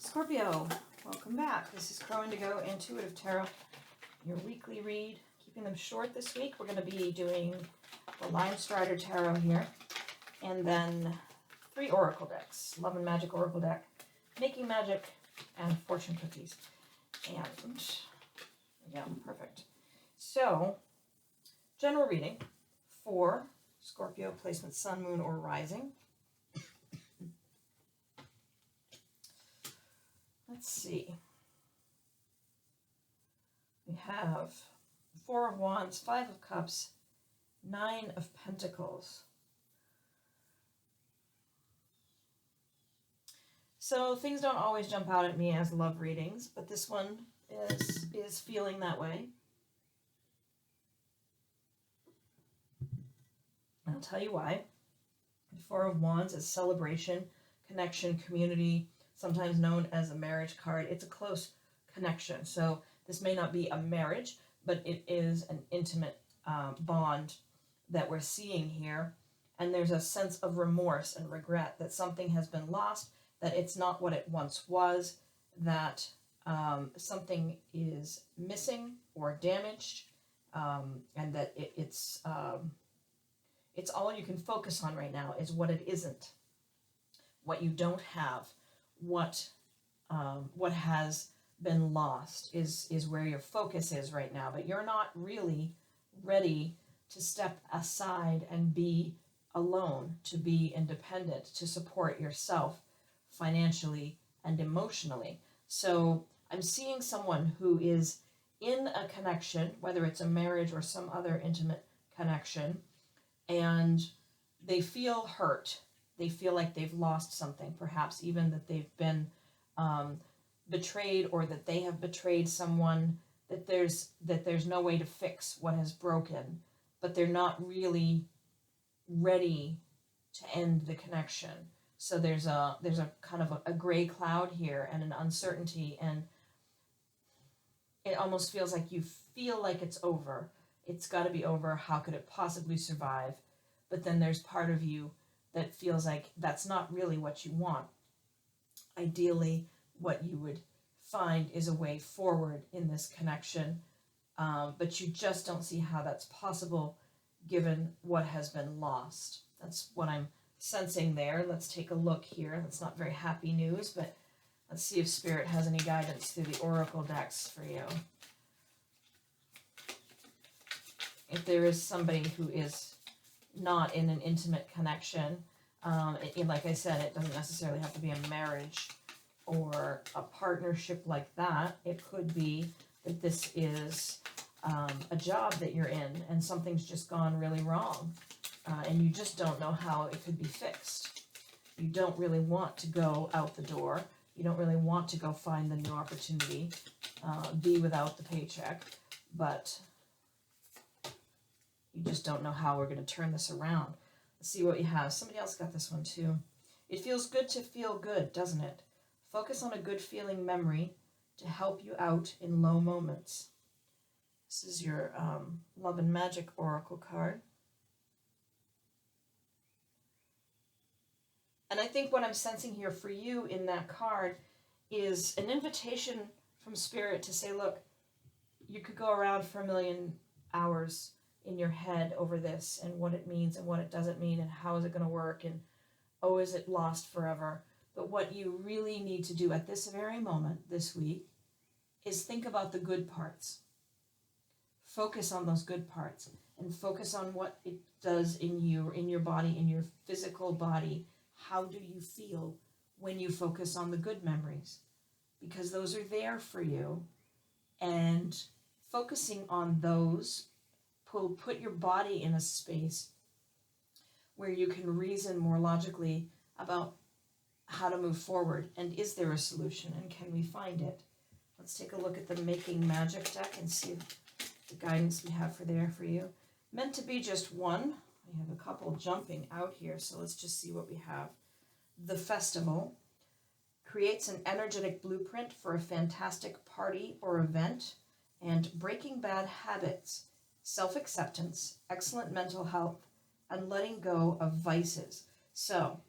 Scorpio, welcome back. This is Crow Indigo Intuitive Tarot, your weekly read. Keeping them short this week. We're going to be doing the Linestrider Tarot here, and then 3 Oracle decks. Love and Magic Oracle deck, Making Magic, and Fortune Cookies. And, yeah, perfect. So, general reading for Scorpio, placement Sun, Moon, or Rising. Let's see. We have 4 of Wands, 5 of Cups, 9 of Pentacles. So things don't always jump out at me as love readings, but this one is feeling that way. I'll tell you why. The 4 of Wands is celebration, connection, community, sometimes known as a marriage card. It's a close connection. So this may not be a marriage, but it is an intimate bond that we're seeing here. And there's a sense of remorse and regret that something has been lost, that it's not what it once was, that something is missing or damaged, and that it's all you can focus on right now is what it isn't, what you don't have. What has been lost is where your focus is right now, but you're not really ready to step aside and be alone, to be independent, to support yourself financially and emotionally. So I'm seeing someone who is in a connection, whether it's a marriage or some other intimate connection, and they feel hurt. They feel like they've lost something, perhaps even that they've been betrayed, or that they have betrayed someone, that there's no way to fix what has broken, but they're not really ready to end the connection. So there's a kind of a gray cloud here and an uncertainty, and it almost feels like you feel like it's over. It's got to be over. How could it possibly survive? But then there's part of you that feels like that's not really what you want. Ideally, what you would find is a way forward in this connection, but you just don't see how that's possible given what has been lost. That's what I'm sensing there. Let's take a look here. That's not very happy news, but let's see if Spirit has any guidance through the Oracle decks for you. If there is somebody who is not in an intimate connection, like I said, it doesn't necessarily have to be a marriage or a partnership like that. It could be that this is a job that you're in and something's just gone really wrong, and you just don't know how it could be fixed. You don't really want to go out the door. You don't really want to go find the new opportunity, be without the paycheck, but you just don't know how we're going to turn this around. Let's see what you have. Somebody else got this one too. It feels good to feel good, doesn't it? Focus on a good feeling memory to help you out in low moments. This is your Love and Magic Oracle card. And I think what I'm sensing here for you in that card is an invitation from Spirit to say, look, you could go around for 1,000,000 hours in your head over this and what it means and what it doesn't mean and how is it going to work and, oh, is it lost forever? But what you really need to do at this very moment this week is think about the good parts. Focus on those good parts and focus on what it does in you, in your body, in your physical body. How do you feel when you focus on the good memories? Because those are there for you, and focusing on those will put your body in a space where you can reason more logically about how to move forward, and is there a solution, and can we find it? Let's take a look at the Making Magic deck and see the guidance we have for you. Meant to be just one. We have a couple jumping out here, so let's just see what we have. The Festival creates an energetic blueprint for a fantastic party or event, and breaking bad habits, self-acceptance, excellent mental health, and letting go of vices. So,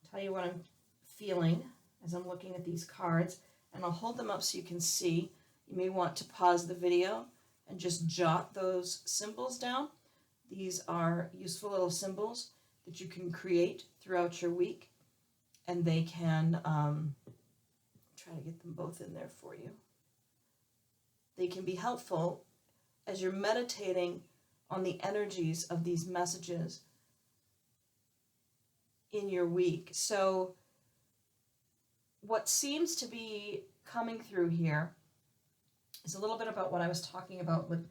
tell you what I'm feeling as I'm looking at these cards, and I'll hold them up so you can see. You may want to pause the video and just jot those symbols down. These are useful little symbols that you can create throughout your week, and they can, try to get them both in there for you. They can be helpful as you're meditating on the energies of these messages in your week. So what seems to be coming through here is a little bit about what I was talking about with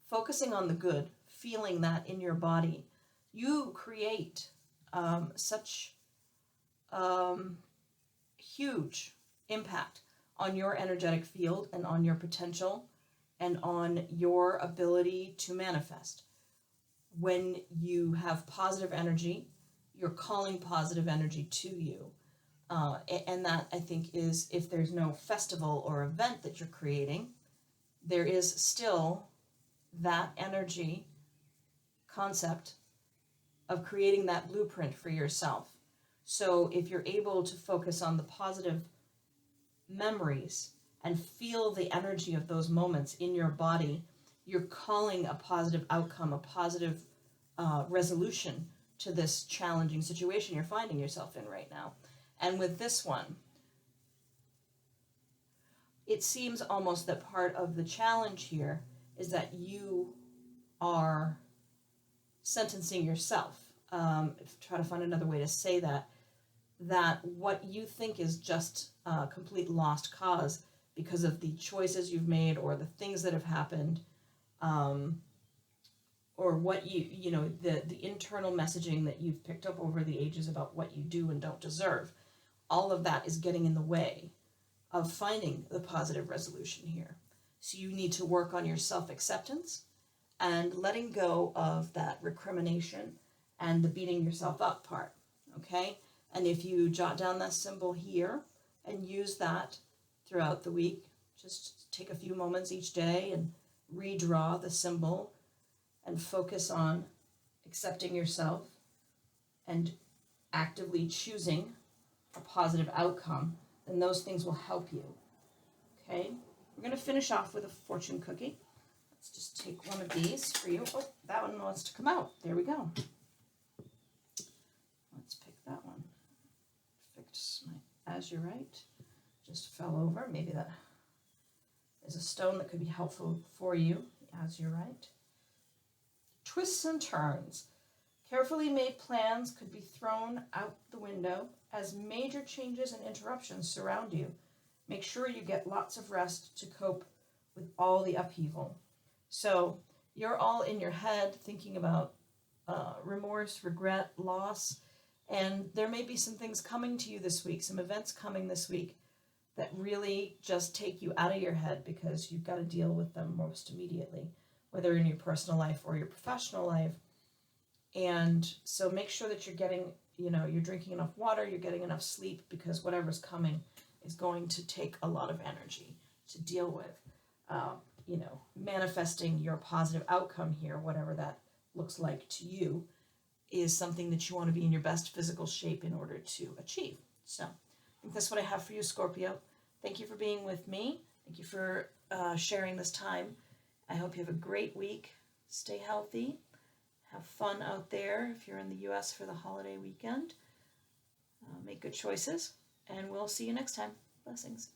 focusing on the good, feeling that in your body. You create such huge impact on your energetic field and on your potential and on your ability to manifest. When you have positive energy, you're calling positive energy to you. And that, I think, is, if there's no festival or event that you're creating, there is still that energy concept of creating that blueprint for yourself. So if you're able to focus on the positive memories and feel the energy of those moments in your body, you're calling a positive outcome, a positive resolution to this challenging situation you're finding yourself in right now. And with this one, it seems almost that part of the challenge here is that you are sentencing yourself. Try to find another way to say that what you think is just a complete lost cause because of the choices you've made or the things that have happened, or what the internal messaging that you've picked up over the ages about what you do and don't deserve, all of that is getting in the way of finding the positive resolution here. So you need to work on your self-acceptance and letting go of that recrimination and the beating yourself up part, okay? And if you jot down that symbol here and use that throughout the week, just take a few moments each day and redraw the symbol and focus on accepting yourself and actively choosing a positive outcome, then those things will help you, okay? We're going to finish off with a fortune cookie. Let's just take one of these for you. Oh, that one wants to come out. There we go. Let's pick that one. Fix my azurite. Just fell over. Maybe that is a stone that could be helpful for you, the azurite. Twists and turns. Carefully made plans could be thrown out the window as major changes and interruptions surround you. Make sure you get lots of rest to cope with all the upheaval. So you're all in your head thinking about remorse, regret, loss, and there may be some things coming to you this week, some events coming this week that really just take you out of your head because you've got to deal with them most immediately, whether in your personal life or your professional life. And so make sure that you're getting, you're drinking enough water, you're getting enough sleep, because whatever's coming is going to take a lot of energy to deal with. Manifesting your positive outcome here, whatever that looks like to you, is something that you want to be in your best physical shape in order to achieve. So I think that's what I have for you, Scorpio. Thank you for being with me. Thank you for sharing this time. I hope you have a great week. Stay healthy. Have fun out there if you're in the U.S. for the holiday weekend. Make good choices, and we'll see you next time. Blessings.